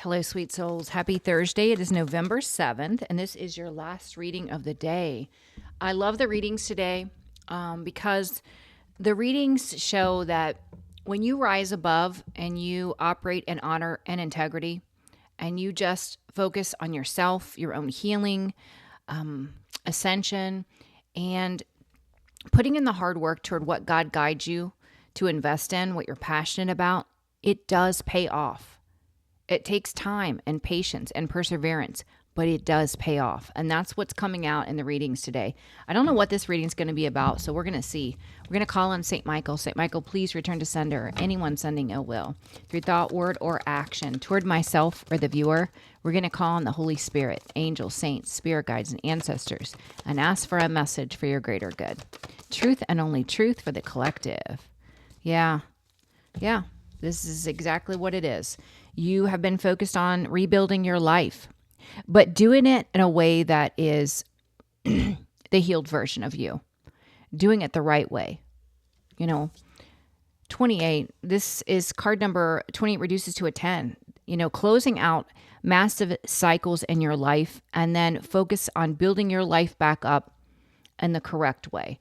Hello, sweet souls. Happy Thursday. It is November 7th, and this is your last reading of the day. I love the readings today because the readings show that when you rise above and you operate in honor and integrity, and you just focus on yourself, your own healing, ascension, and putting in the hard work toward what God guides you to invest in, what you're passionate about, it does pay off. It takes time and patience and perseverance, but it does pay off. And that's what's coming out in the readings today. I don't know what this reading is going to be about, so we're going to see. We're going to call on St. Michael. St. Michael, please return to sender, anyone sending ill will, through thought, word, or action, toward myself or the viewer. We're going to call on the Holy Spirit, angels, saints, spirit guides, and ancestors, and ask for a message for your greater good. Truth and only truth for the collective. Yeah, this is exactly what it is. You have been focused on rebuilding your life, but doing it in a way that is the healed version of you, doing it the right way. 28, this is card number 28 reduces to a 10, closing out massive cycles in your life and then focus on building your life back up in the correct way,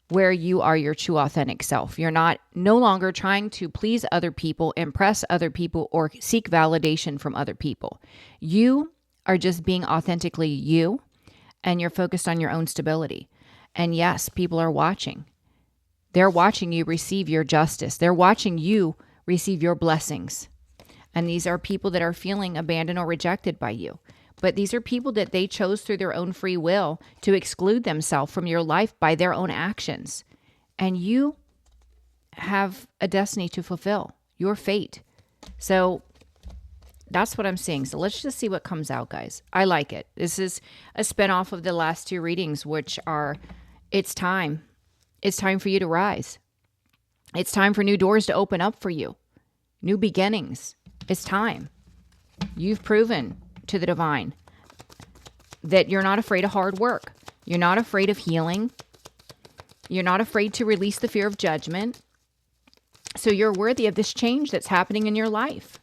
where you are your true authentic self. You're no longer trying to please other people, impress other people, or seek validation from other people. You are just being authentically you, and you're focused on your own stability. And yes, people are watching. They're watching you receive your justice. They're watching you receive your blessings. And these are people that are feeling abandoned or rejected by you. But these are people that they chose through their own free will to exclude themselves from your life by their own actions. And you have a destiny to fulfill, your fate. So that's what I'm seeing. So let's just see what comes out, guys. I like it. This is a spinoff of the last two readings, which are, it's time. It's time for you to rise. It's time for new doors to open up for you. New beginnings. It's time. You've proven to the divine that you're not afraid of hard work. You're not afraid of healing. You're not afraid to release the fear of judgment. So you're worthy of this change that's happening in your life.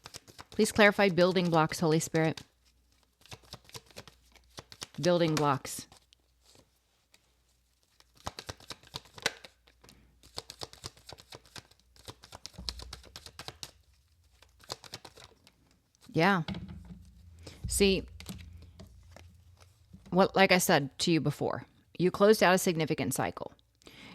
Please clarify building blocks, Holy Spirit. Building blocks. Yeah. See, like I said to you before, you closed out a significant cycle.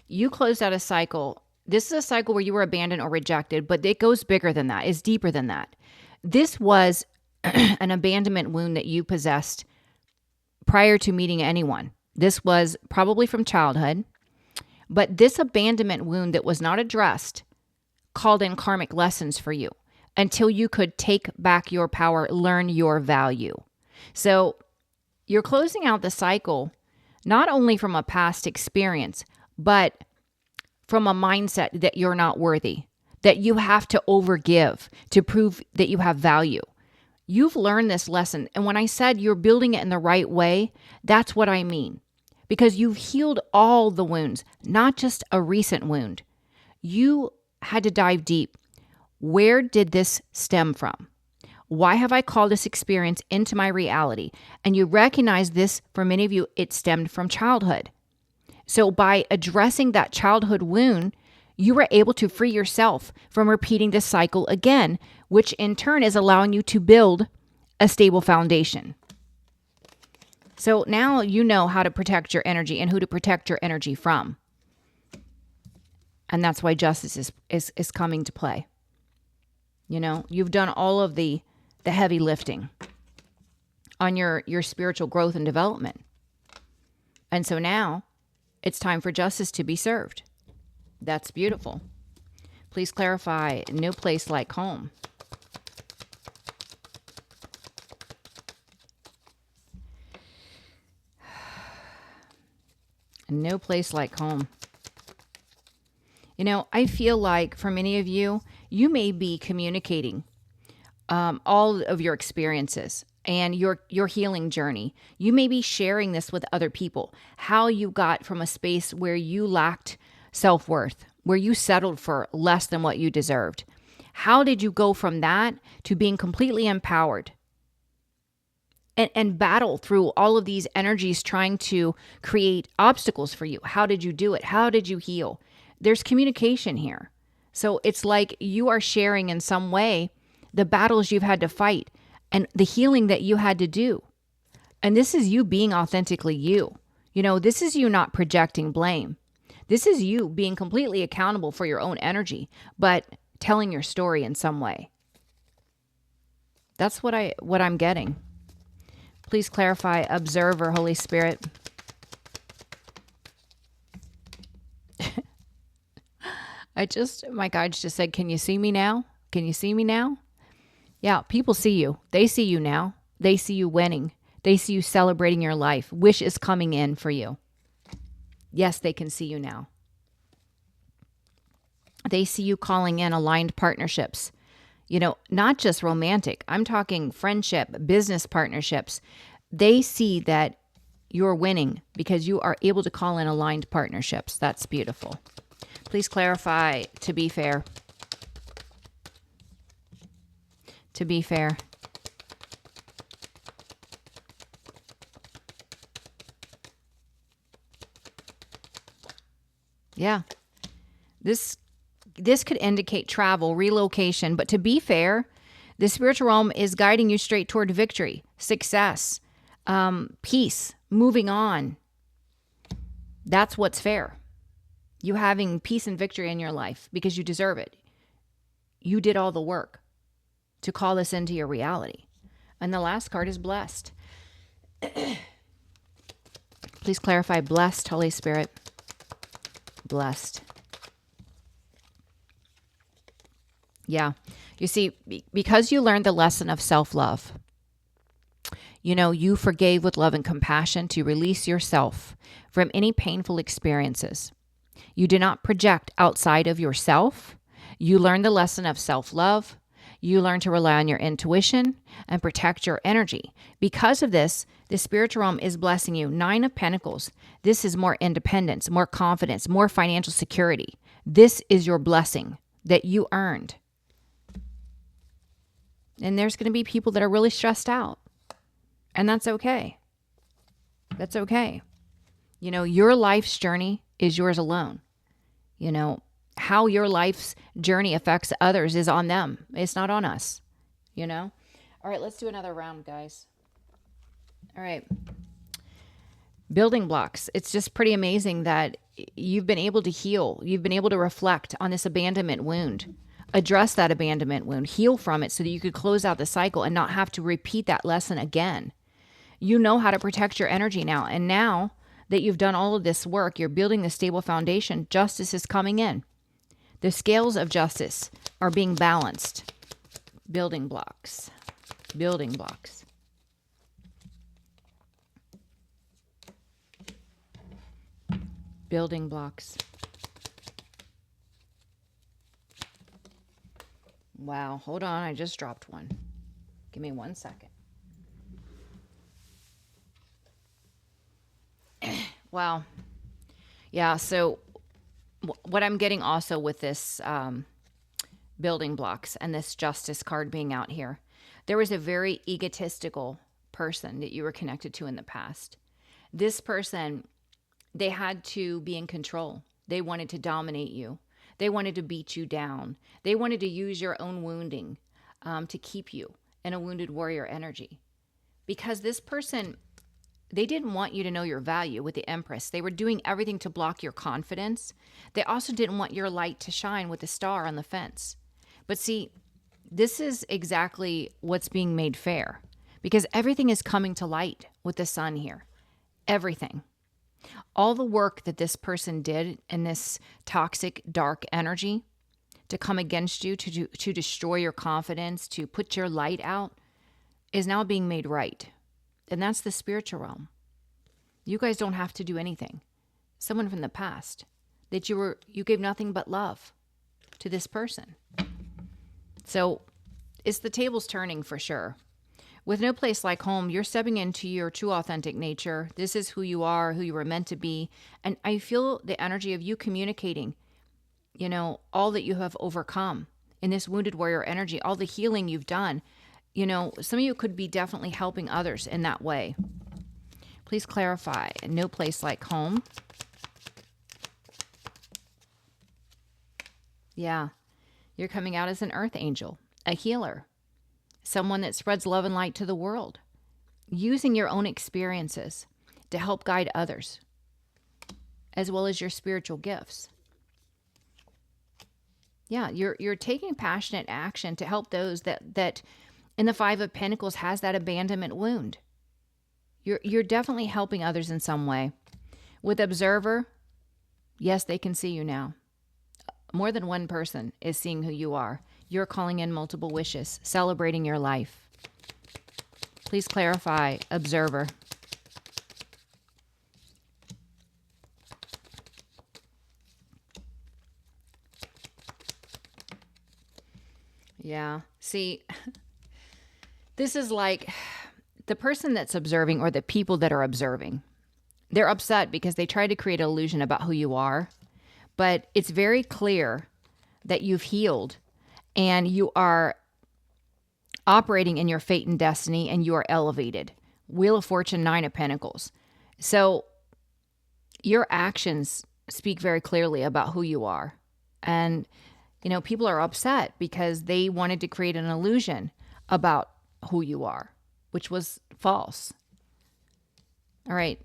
You closed out a cycle. This is a cycle where you were abandoned or rejected, but it goes bigger than that. It's deeper than that. This was an abandonment wound that you possessed prior to meeting anyone. This was probably from childhood, but this abandonment wound that was not addressed called in karmic lessons for you until you could take back your power, learn your value. So you're closing out the cycle, not only from a past experience, but from a mindset that you're not worthy, that you have to overgive to prove that you have value. You've learned this lesson. And when I said you're building it in the right way, that's what I mean. Because you've healed all the wounds, not just a recent wound. You had to dive deep. Where did this stem from? Why have I called this experience into my reality? And you recognize this, for many of you, it stemmed from childhood. So by addressing that childhood wound, you were able to free yourself from repeating this cycle again, which in turn is allowing you to build a stable foundation. So now you know how to protect your energy and who to protect your energy from. And that's why justice is coming to play. You've done all of the heavy lifting on your spiritual growth and development. And so now it's time for justice to be served. That's beautiful. Please clarify, no place like home. No place like home. I feel like for many of you, you may be communicating all of your experiences and your healing journey. You may be sharing this with other people, how you got from a space where you lacked self-worth, where you settled for less than what you deserved. How did you go from that to being completely empowered and battle through all of these energies trying to create obstacles for you. How did you do it? How did you heal? There's communication here. So it's like you are sharing in some way the battles you've had to fight and the healing that you had to do. And this is you being authentically you. This is you not projecting blame. This is you being completely accountable for your own energy, but telling your story in some way. That's what I'm getting. Please clarify, observer, Holy Spirit. My guides just said, can you see me now? Can you see me now? Yeah, people see you. They see you now. They see you winning. They see you celebrating your life. Wish is coming in for you. Yes, they can see you now. They see you calling in aligned partnerships. Not just romantic. I'm talking friendship, business partnerships. They see that you're winning because you are able to call in aligned partnerships. That's beautiful. Please clarify, to be fair. To be fair. Yeah. This could indicate travel, relocation, but to be fair, the spiritual realm is guiding you straight toward victory, success, peace, moving on. That's what's fair. You having peace and victory in your life because you deserve it. You did all the work to call this into your reality. And the last card is blessed. Please clarify, blessed, Holy Spirit. Blessed. Yeah. You see, because you learned the lesson of self-love, you forgave with love and compassion to release yourself from any painful experiences. You did not project outside of yourself. You learned the lesson of self-love. You learn to rely on your intuition and protect your energy. Because of this, the spiritual realm is blessing you. 9 of Pentacles. This is more independence, more confidence, more financial security. This is your blessing that you earned. And there's going to be people that are really stressed out. And that's okay. That's okay. Your life's journey is yours alone. How your life's journey affects others is on them. It's not on us, All right, let's do another round, guys. All right. Building blocks. It's just pretty amazing that you've been able to heal. You've been able to reflect on this abandonment wound. Address that abandonment wound. Heal from it so that you could close out the cycle and not have to repeat that lesson again. You know how to protect your energy now. And now that you've done all of this work, you're building the stable foundation. Justice is coming in. The scales of justice are being balanced. Building blocks. Building blocks. Building blocks. Wow, hold on, I just dropped one. Give me 1 second. Wow. Yeah, so what I'm getting also with this building blocks and this justice card being out here, there was a very egotistical person that you were connected to in the past. This person, they had to be in control. They wanted to dominate you. They wanted to beat you down. They wanted to use your own wounding to keep you in a wounded warrior energy. Because this person, they didn't want you to know your value with the Empress. They were doing everything to block your confidence. They also didn't want your light to shine with the star on the fence. But see, this is exactly what's being made fair. Because everything is coming to light with the sun here. Everything. All the work that this person did in this toxic, dark energy to come against you, to destroy your confidence, to put your light out, is now being made right. And that's the spiritual realm. You guys don't have to do anything. Someone from the past that you gave nothing but love to this person. So it's the tables turning for sure. With no place like home, you're stepping into your true authentic nature. This is who you are, who you were meant to be. And I feel the energy of you communicating, all that you have overcome in this wounded warrior energy, all the healing you've done. some of you could be definitely helping others in that way. Please clarify. No place like home. Yeah. You're coming out as an earth angel, a healer, someone that spreads love and light to the world, using your own experiences to help guide others, as well as your spiritual gifts. Yeah, you're taking passionate action to help those that in the Five of Pentacles has that abandonment wound. You're definitely helping others in some way. With Observer, yes, they can see you now. More than one person is seeing who you are. You're calling in multiple wishes, celebrating your life. Please clarify, Observer. Yeah. See, this is like the person that's observing, or the people that are observing. They're upset because they try to create an illusion about who you are. But it's very clear that you've healed and you are operating in your fate and destiny, and you are elevated. Wheel of Fortune, Nine of Pentacles. So your actions speak very clearly about who you are. And, people are upset because they wanted to create an illusion about who you are, which was false. All right.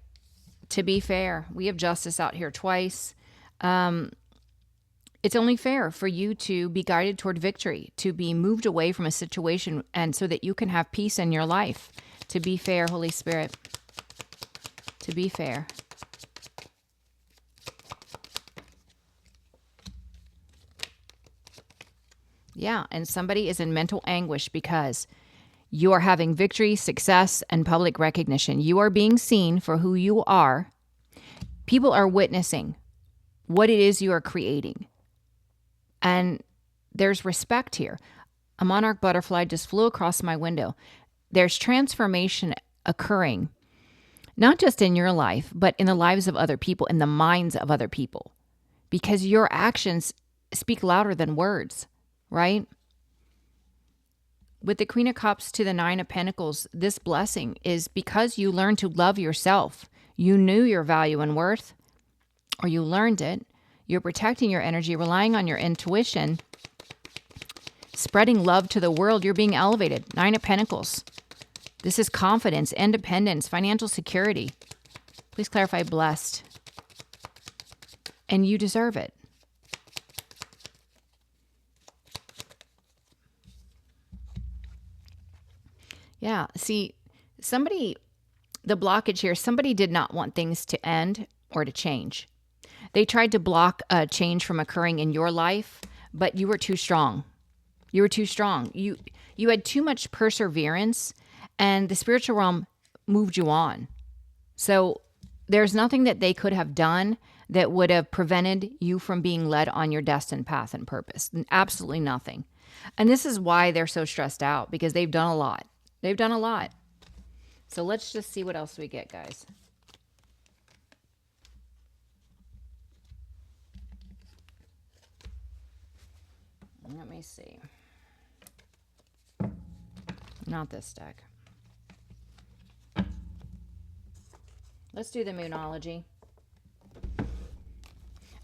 To be fair, we have justice out here twice. It's only fair for you to be guided toward victory, to be moved away from a situation, and so that you can have peace in your life. To be fair, Holy Spirit. To be fair. Yeah, and somebody is in mental anguish because you are having victory, success, and public recognition. You are being seen for who you are. People are witnessing what it is you are creating. And there's respect here. A monarch butterfly just flew across my window. There's transformation occurring, not just in your life, but in the lives of other people, in the minds of other people, because your actions speak louder than words, right? With the Queen of Cups to the Nine of Pentacles, this blessing is because you learned to love yourself. You knew your value and worth, or you learned it. You're protecting your energy, relying on your intuition, spreading love to the world. You're being elevated. Nine of Pentacles. This is confidence, independence, financial security. Please clarify, blessed. And you deserve it. Yeah, see, the blockage here, somebody did not want things to end or to change. They tried to block a change from occurring in your life, but you were too strong. You were too strong. You had too much perseverance, and the spiritual realm moved you on. So there's nothing that they could have done that would have prevented you from being led on your destined path and purpose. Absolutely nothing. And this is why they're so stressed out, because they've done a lot. They've done a lot. So let's just see what else we get, guys. Let me see. Not this deck. Let's do the Moonology.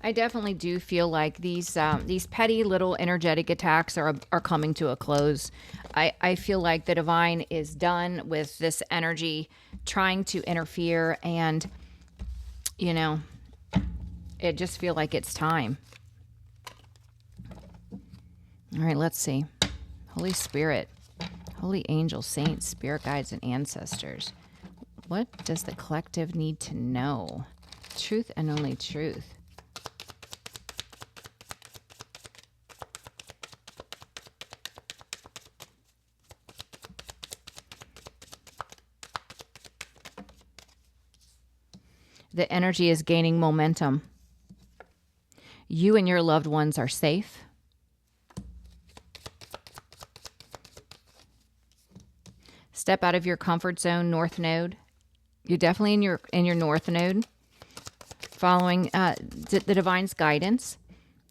I definitely do feel like these petty little energetic attacks are coming to a close. I feel like the divine is done with this energy trying to interfere, and it just feel like it's time. All right, let's see. Holy Spirit, holy angels, saints, spirit guides, and ancestors. What does the collective need to know? Truth and only truth. The energy is gaining momentum. You and your loved ones are safe. Step out of your comfort zone, North Node. You're definitely in your North Node, following the divine's guidance,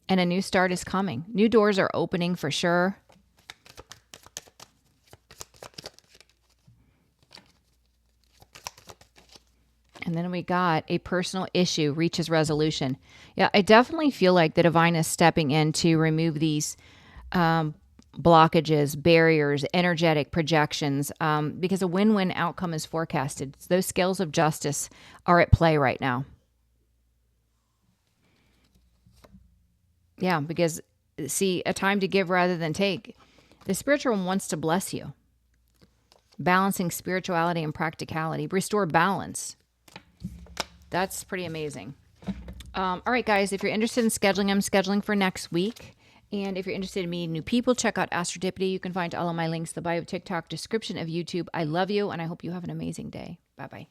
and a new start is coming. New doors are opening for sure. And then we got a personal issue reaches resolution. Yeah, I definitely feel like the divine is stepping in to remove these blockages, barriers, energetic projections, because a win-win outcome is forecasted. Those scales of justice are at play right now. Yeah, because see, a time to give rather than take. The spiritual one wants to bless you. Balancing spirituality and practicality. Restore balance. That's pretty amazing. All right, guys, if you're interested in scheduling, I'm scheduling for next week. And if you're interested in meeting new people, check out Astrodipity. You can find all of my links in the bio, TikTok, description of YouTube. I love you, and I hope you have an amazing day. Bye-bye.